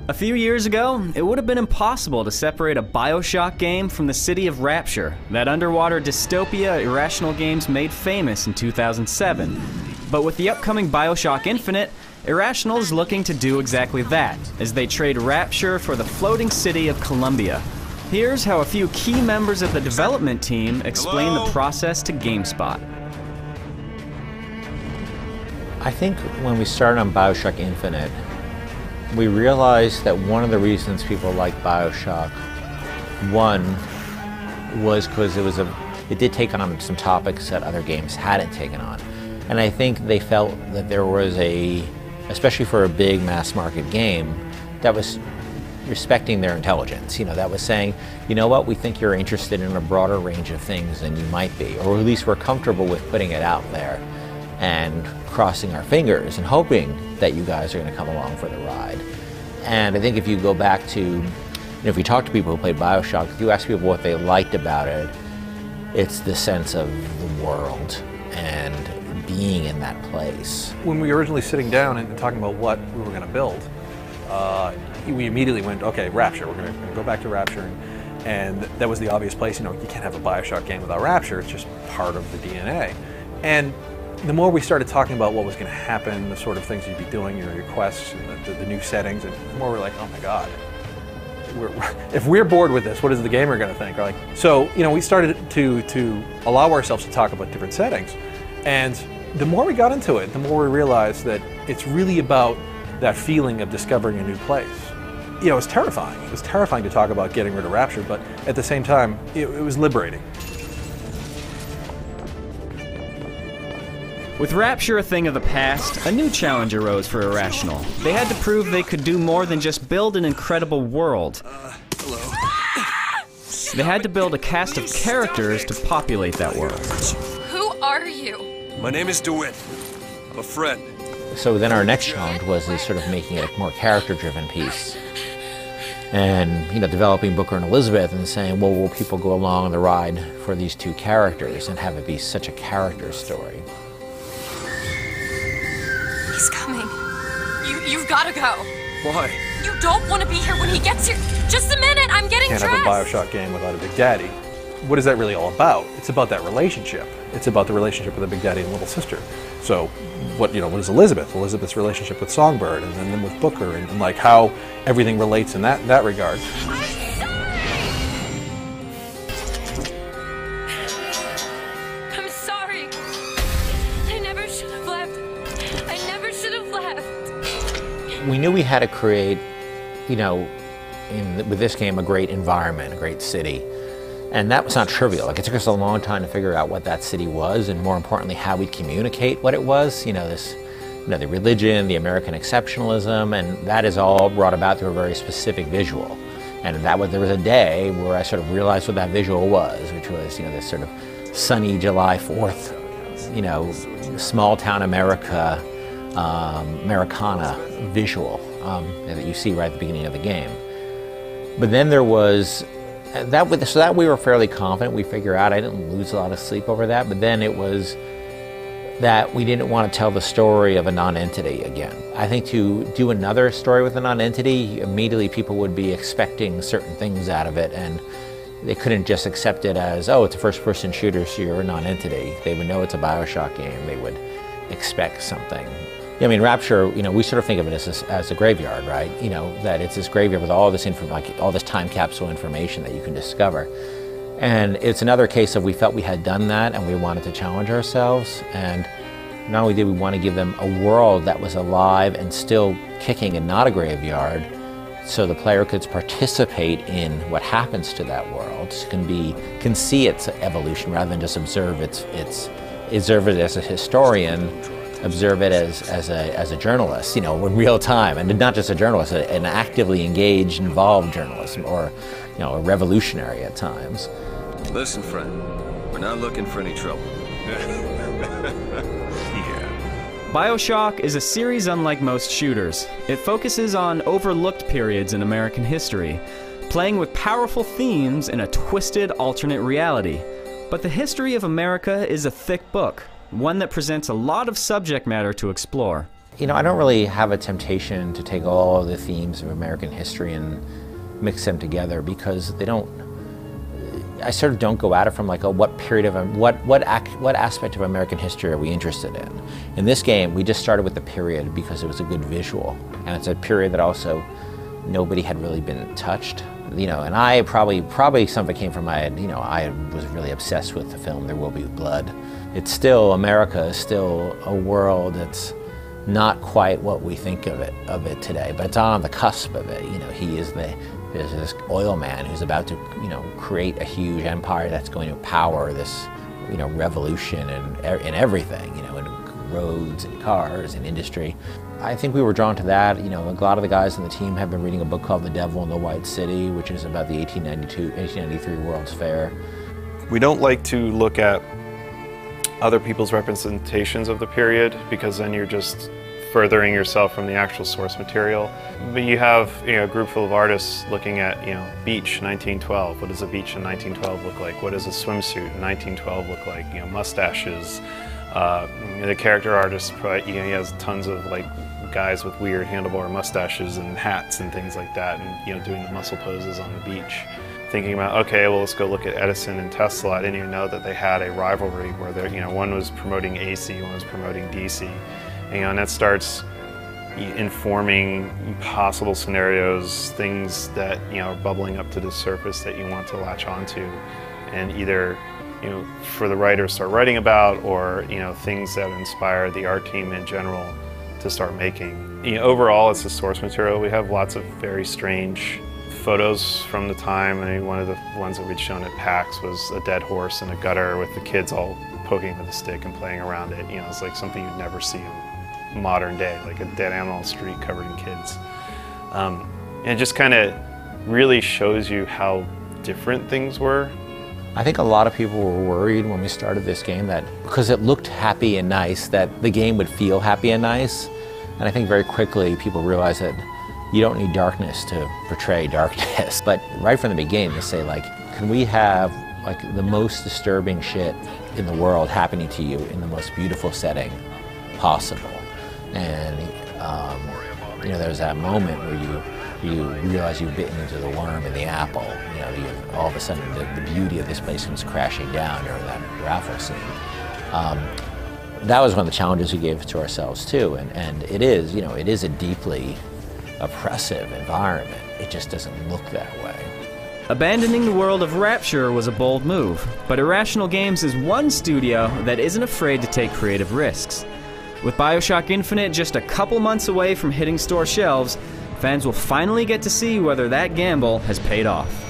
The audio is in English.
A few years ago, it would have been impossible to separate a Bioshock game from the city of Rapture, that underwater dystopia Irrational Games made famous in 2007. But with the upcoming Bioshock Infinite, Irrational is looking to do exactly that, as they trade Rapture for the floating city of Columbia. Here's how a few key members of the development team explain the process to GameSpot. I think when we started on Bioshock Infinite, we realized that one of the reasons people like Bioshock, one, was because it did take on some topics that other games hadn't taken on. And I think they felt that there was especially for a big mass market game, that was respecting their intelligence, that was saying, you know what, we think you're interested in a broader range of things than you might be, or at least we're comfortable with putting it out there and crossing our fingers and hoping that you guys are going to come along for the ride. And I think if you go back to, if you talk to people who played Bioshock, if you ask people what they liked about it, it's the sense of the world and being in that place. When we were originally sitting down and talking about what we were going to build, we immediately went, okay, Rapture, we're going to go back to Rapture, and that was the obvious place. You can't have a Bioshock game without Rapture, it's just part of the DNA. And the more we started talking about what was going to happen, the sort of things you'd be doing, your quests, and the new settings, and the more we're like, oh my God, if we're bored with this, what is the gamer going to think? So, we started to allow ourselves to talk about different settings, and the more we got into it, the more we realized that it's really about that feeling of discovering a new place. It was terrifying. It was terrifying to talk about getting rid of Rapture, but at the same time, it was liberating. With Rapture a thing of the past, a new challenge arose for Irrational. They had to prove they could do more than just build an incredible world. Hello. They had to build a cast of characters to populate that world. Who are you? My name is DeWitt. I'm a friend. So then our next challenge was sort of making it a more character-driven piece. And, developing Booker and Elizabeth and saying, well, will people go along on the ride for these two characters and have it be such a character story? He's coming. You've got to go. Why? You don't want to be here when he gets here. Just a minute, I'm getting Can't dressed. have a Bioshock game without a Big Daddy. What is that really all about? It's about that relationship. It's about the relationship with a Big Daddy and little sister. So, what is Elizabeth? Elizabeth's relationship with Songbird, and then with Booker, and like how everything relates in that regard. I'm sorry. I never should have left. I never should have left. We knew we had to create, with this game, a great environment, a great city. And that was not trivial. It took us a long time to figure out what that city was, and more importantly, how we'd communicate what it was. The religion, the American exceptionalism, and that is all brought about through a very specific visual. And there was a day where I sort of realized what that visual was, which was, this sort of sunny July 4th, small town America, Americana visual that you see right at the beginning of the game. But then there was so that we were fairly confident we figure out. I didn't lose a lot of sleep over that, but then it was that we didn't want to tell the story of a non-entity again. I think to do another story with a non-entity, immediately people would be expecting certain things out of it, and they couldn't just accept it as, oh, it's a first-person shooter, so you're a non-entity. They would know it's a Bioshock game. They would expect something. Rapture, we sort of think of it as a graveyard, right? That it's this graveyard with all this all this time capsule information that you can discover. And it's another case of we felt we had done that and we wanted to challenge ourselves. And not only did we want to give them a world that was alive and still kicking and not a graveyard, so the player could participate in what happens to that world, can see its evolution rather than just observe it as a historian. Observe it as a journalist, in real time, and not just a journalist, an actively engaged, involved journalist, or a revolutionary at times. Listen, friend, we're not looking for any trouble. Yeah. Bioshock is a series unlike most shooters. It focuses on overlooked periods in American history, playing with powerful themes in a twisted alternate reality. But the history of America is a thick book, one that presents a lot of subject matter to explore. You know, I don't really have a temptation to take all of the themes of American history and mix them together, because they don't, I sort of don't go at it from like, oh, what period of, what aspect of American history are we interested in? In this game, we just started with the period because it was a good visual. And it's a period that also nobody had really been touched. You know, and I probably some of it came from I was really obsessed with the film There Will Be Blood. It's still, America is still a world that's not quite what we think of it today, but it's on the cusp of it. You know, there's this oil man who's about to, you know, create a huge empire that's going to power this, you know, revolution in everything, you know, in roads and cars and industry. I think we were drawn to that. You know, a lot of the guys on the team have been reading a book called The Devil in the White City, which is about the 1893 World's Fair. We don't like to look at other people's representations of the period, because then you're just furthering yourself from the actual source material. But you have, you know, a group full of artists looking at, you know, beach 1912. What does a beach in 1912 look like? What does a swimsuit in 1912 look like? You know, mustaches. The character artist, you know, he has tons of like guys with weird handlebar mustaches and hats and things like that, and, you know, doing the muscle poses on the beach. Thinking about, okay, well, let's go look at Edison and Tesla. I didn't even know that they had a rivalry where they're, you know, one was promoting AC, one was promoting DC. And, you know, and that starts informing possible scenarios, things that, you know, are bubbling up to the surface that you want to latch onto, and either, you know, for the writers start writing about, or, you know, things that inspire the art team in general to start making. You know, overall, it's the source material. We have lots of very strange photos from the time. I mean, one of the ones that we'd shown at PAX was a dead horse in a gutter with the kids all poking with a stick and playing around it. You know, it's like something you'd never see in modern day, like a dead animal on the street covered in kids. And it just kind of really shows you how different things were. I think a lot of people were worried when we started this game that because it looked happy and nice, that the game would feel happy and nice. And I think very quickly people realized that you don't need darkness to portray darkness. But right from the beginning, they say, like, can we have like the most disturbing shit in the world happening to you in the most beautiful setting possible? And you know, there's that moment where you realize you've bitten into the worm in the apple. You know, all of a sudden the beauty of this place comes crashing down during that raffle scene. That was one of the challenges we gave to ourselves too, and it is, you know, it is a deeply oppressive environment. It just doesn't look that way. Abandoning the world of Rapture was a bold move, but Irrational Games is one studio that isn't afraid to take creative risks. With Bioshock Infinite just a couple months away from hitting store shelves, fans will finally get to see whether that gamble has paid off.